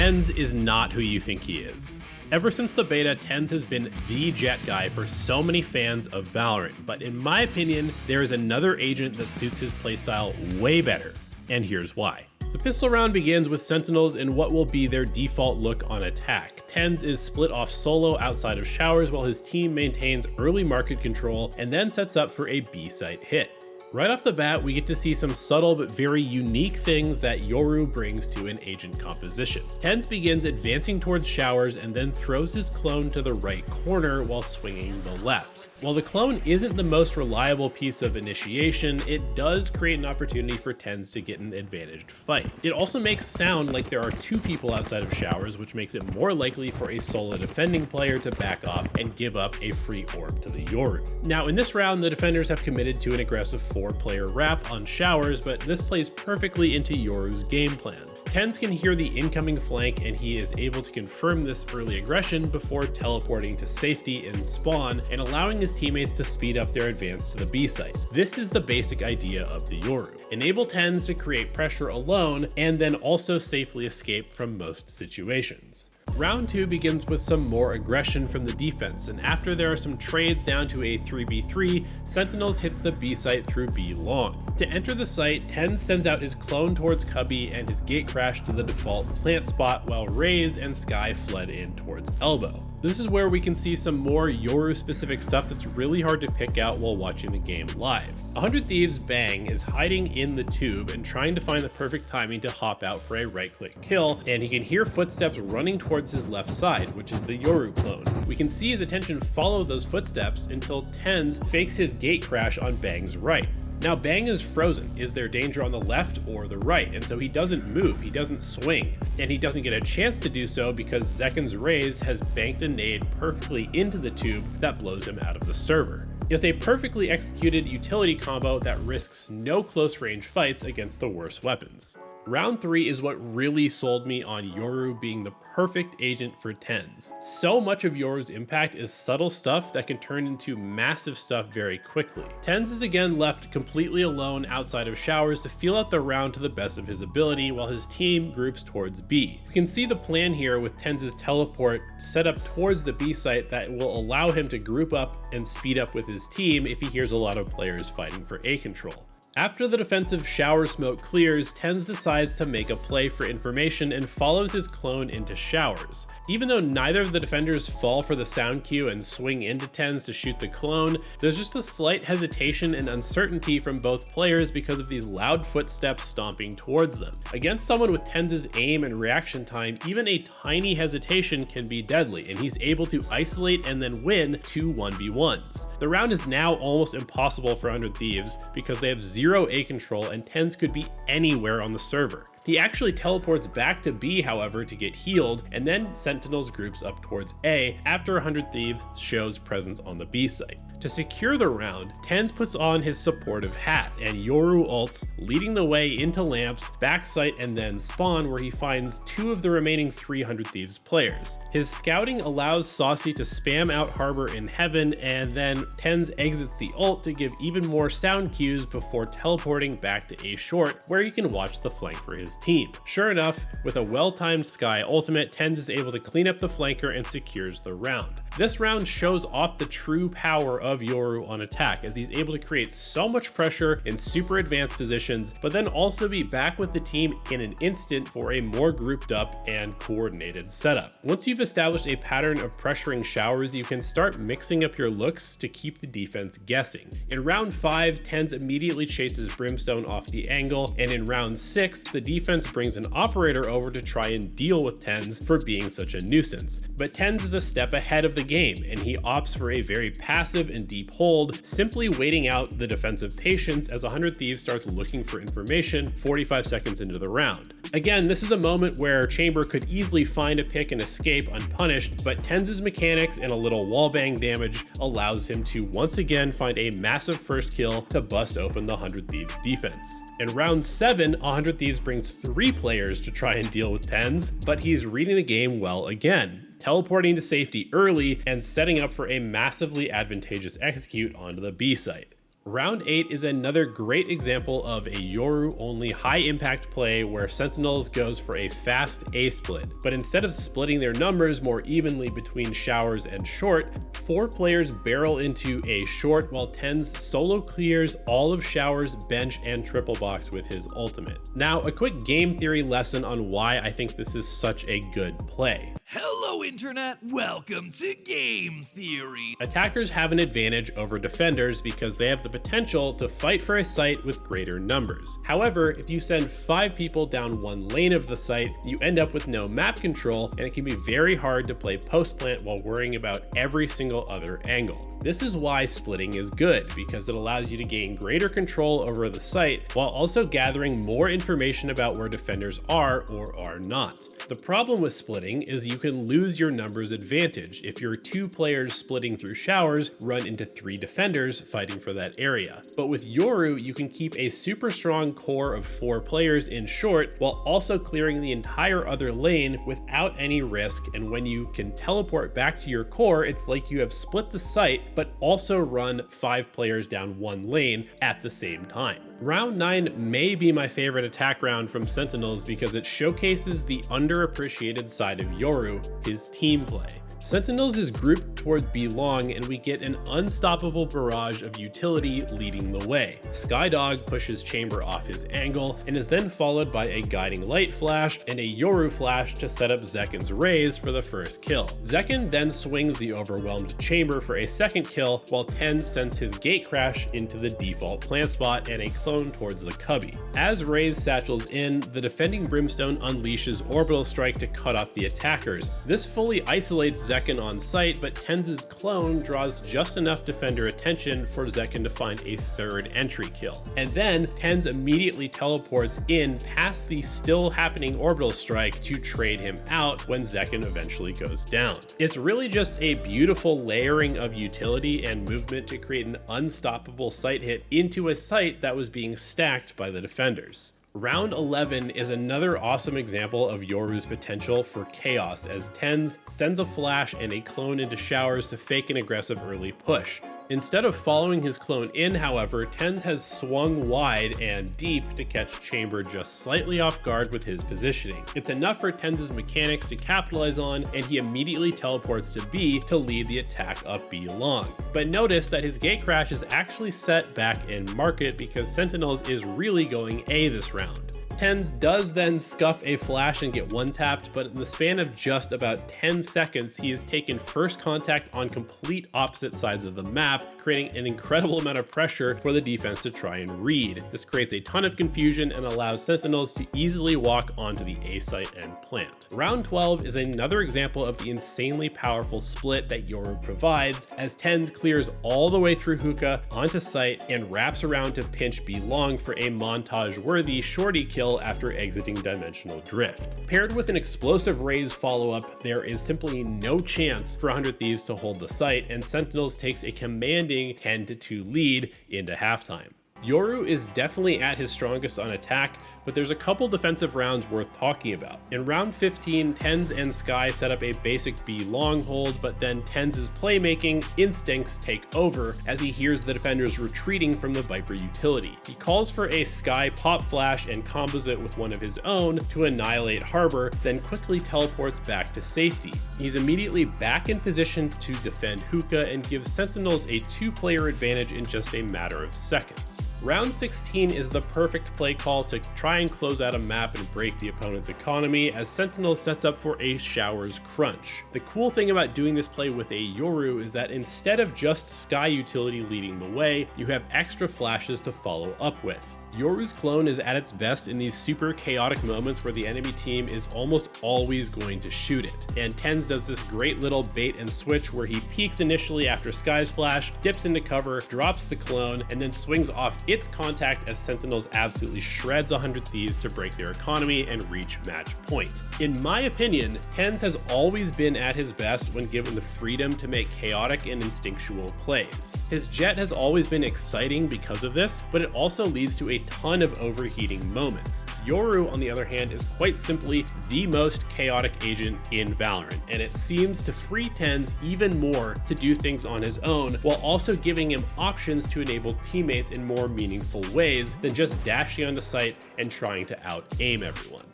TenZ is not who you think he is. Ever since the beta, TenZ has been the Jett guy for so many fans of Valorant, but in my opinion, there is another agent that suits his playstyle way better, and here's why. The pistol round begins with Sentinels in what will be their default look on attack. TenZ is split off solo outside of showers while his team maintains early market control and then sets up for a B site hit. Right off the bat, we get to see some subtle but very unique things that Yoru brings to an agent composition. TenZ begins advancing towards showers and then throws his clone to the right corner while swinging the left. While the clone isn't the most reliable piece of initiation, it does create an opportunity for TenZ to get an advantaged fight. It also makes sound like there are two people outside of showers, which makes it more likely for a solo defending player to back off and give up a free orb to the Yoru. Now in this round, the defenders have committed to an aggressive 4-player wrap on showers, but this plays perfectly into Yoru's game plan. TenZ can hear the incoming flank and he is able to confirm this early aggression before teleporting to safety in spawn and allowing his teammates to speed up their advance to the B site. This is the basic idea of the Yoru. Enable TenZ to create pressure alone and then also safely escape from most situations. Round 2 begins with some more aggression from the defense, and after there are some trades down to a 3v3, Sentinels hits the B site through B long. To enter the site, TenZ sends out his clone towards Cubby and his gate crash to the default plant spot while Raze and Skye fled in towards Elbow. This is where we can see some more Yoru specific stuff that's really hard to pick out while watching the game live. 100 Thieves Bang is hiding in the tube and trying to find the perfect timing to hop out for a right-click kill, and he can hear footsteps running towards his left side, which is the Yoru clone. We can see his attention follow those footsteps until TenZ fakes his gate crash on Bang's right. Now Bang is frozen. Is there danger on the left or the right? And so he doesn't move, he doesn't swing, and he doesn't get a chance to do so because Zekin's Raze has banked a nade perfectly into the tube that blows him out of the server. It's a perfectly executed utility combo that risks no close range fights against the worst weapons. Round 3 is what really sold me on Yoru being the perfect agent for TenZ. So much of Yoru's impact is subtle stuff that can turn into massive stuff very quickly. TenZ is again left completely alone outside of showers to feel out the round to the best of his ability while his team groups towards B. We can see the plan here with TenZ's teleport set up towards the B site that will allow him to group up and speed up with his team if he hears a lot of players fighting for A control. After the defensive shower smoke clears, TenZ decides to make a play for information and follows his clone into showers. Even though neither of the defenders fall for the sound cue and swing into TenZ to shoot the clone, there's just a slight hesitation and uncertainty from both players because of these loud footsteps stomping towards them. Against someone with TenZ's aim and reaction time, even a tiny hesitation can be deadly, and he's able to isolate and then win 2 1v1s. The round is now almost impossible for 100 Thieves because they have 0 A control and TenZ could be anywhere on the server. He actually teleports back to B, however, to get healed, and then Sentinels groups up towards A after 100 Thieves shows presence on the B site. To secure the round, TenZ puts on his supportive hat, and Yoru ults, leading the way into lamps, backsite, and then spawn, where he finds 2 of the remaining 300 Thieves players. His scouting allows Saucy to spam out Harbor in heaven, and then TenZ exits the ult to give even more sound cues before teleporting back to A short, where he can watch the flank for his team. Sure enough, with a well-timed Skye ultimate, TenZ is able to clean up the flanker and secures the round. This round shows off the true power of Yoru on attack, as he's able to create so much pressure in super advanced positions, but then also be back with the team in an instant for a more grouped up and coordinated setup. Once you've established a pattern of pressuring showers, you can start mixing up your looks to keep the defense guessing. In round 5, TenZ immediately chases Brimstone off the angle, and in round 6, the defense brings an operator over to try and deal with TenZ for being such a nuisance. But TenZ is a step ahead of the game, and he opts for a very passive and deep hold, simply waiting out the defensive patience as 100 Thieves starts looking for information 45 seconds into the round. Again, this is a moment where Chamber could easily find a pick and escape unpunished, but TenZ's mechanics and a little wallbang damage allows him to once again find a massive first kill to bust open the 100 Thieves defense. In round 7, 100 Thieves brings 3 players to try and deal with TenZ, but he's reading the game well again, teleporting to safety early and setting up for a massively advantageous execute onto the B site. Round 8 is another great example of a Yoru-only high-impact play where Sentinels goes for a fast A split, but instead of splitting their numbers more evenly between showers and short, 4 players barrel into A short while TenZ solo clears all of showers, bench, and triple box with his ultimate. Now, a quick game theory lesson on why I think this is such a good play. Hello internet, welcome to Game Theory. Attackers have an advantage over defenders because they have the potential to fight for a site with greater numbers. However, if you send 5 people down one lane of the site, you end up with no map control, and it can be very hard to play post plant while worrying about every single other angle. This is why splitting is good, because it allows you to gain greater control over the site while also gathering more information about where defenders are or are not. The problem with splitting is you can lose your numbers advantage if your 2 players splitting through showers run into 3 defenders fighting for that area. But with Yoru, you can keep a super strong core of 4 players in short while also clearing the entire other lane without any risk, and when you can teleport back to your core, it's like you have split the site but also run 5 players down one lane at the same time. Round 9 may be my favorite attack round from Sentinels because it showcases the underappreciated side of Yoru, his team play. Sentinels is grouped toward B long, and we get an unstoppable barrage of utility leading the way. Skydog pushes Chamber off his angle and is then followed by a guiding light flash and a Yoru flash to set up Zekken's raise for the first kill. Zekken then swings the overwhelmed Chamber for a second kill, while TenZ sends his gate crash into the default plant spot and a clone towards the cubby. As Raze satchels in, the defending Brimstone unleashes Orbital Strike to cut off the attackers. This fully isolates Zekken on site, but TenZ's clone draws just enough defender attention for Zekken to find a third entry kill. And then TenZ immediately teleports in past the still happening Orbital Strike to trade him out when Zekken eventually goes down. It's really just a beautiful layering of utility and movement to create an unstoppable site hit into a site that was being stacked by the defenders. Round 11 is another awesome example of Yoru's potential for chaos as TenZ sends a flash and a clone into showers to fake an aggressive early push. Instead of following his clone in, however, TenZ has swung wide and deep to catch Chamber just slightly off guard with his positioning. It's enough for TenZ's mechanics to capitalize on, and he immediately teleports to B to lead the attack up B long. But notice that his gate crash is actually set back in market because Sentinels is really going A this round. TenZ does then scuff a flash and get one-tapped, but in the span of just about 10 seconds, he has taken first contact on complete opposite sides of the map, creating an incredible amount of pressure for the defense to try and read. This creates a ton of confusion and allows Sentinels to easily walk onto the A site and plant. Round 12 is another example of the insanely powerful split that Yoru provides, as TenZ clears all the way through hookah onto site and wraps around to pinch B long for a montage-worthy shorty kill after exiting Dimensional Drift. Paired with an explosive Raze follow-up, there is simply no chance for 100 Thieves to hold the site, and Sentinels takes a commanding 10-2 lead into halftime. Yoru is definitely at his strongest on attack, but there's a couple defensive rounds worth talking about. In round 15, TenZ and Skye set up a basic B long hold, but then TenZ's playmaking instincts take over as he hears the defenders retreating from the Viper utility. He calls for a Skye pop flash and combos it with one of his own to annihilate Harbor, then quickly teleports back to safety. He's immediately back in position to defend hookah and gives Sentinels a 2-player advantage in just a matter of seconds. Round 16 is the perfect play call to try and close out a map and break the opponent's economy, as Sentinel sets up for a showers crunch. The cool thing about doing this play with a Yoru is that instead of just Skye utility leading the way, you have extra flashes to follow up with. Yoru's clone is at its best in these super chaotic moments where the enemy team is almost always going to shoot it. And TenZ does this great little bait and switch where he peeks initially after Skye's flash, dips into cover, drops the clone, and then swings off its contact as Sentinels absolutely shreds 100 Thieves to break their economy and reach match point. In my opinion, TenZ has always been at his best when given the freedom to make chaotic and instinctual plays. His Jett has always been exciting because of this, but it also leads to a ton of overheating moments. Yoru, on the other hand, is quite simply the most chaotic agent in Valorant, and it seems to free TenZ even more to do things on his own, while also giving him options to enable teammates in more meaningful ways than just dashing onto site and trying to out-aim everyone.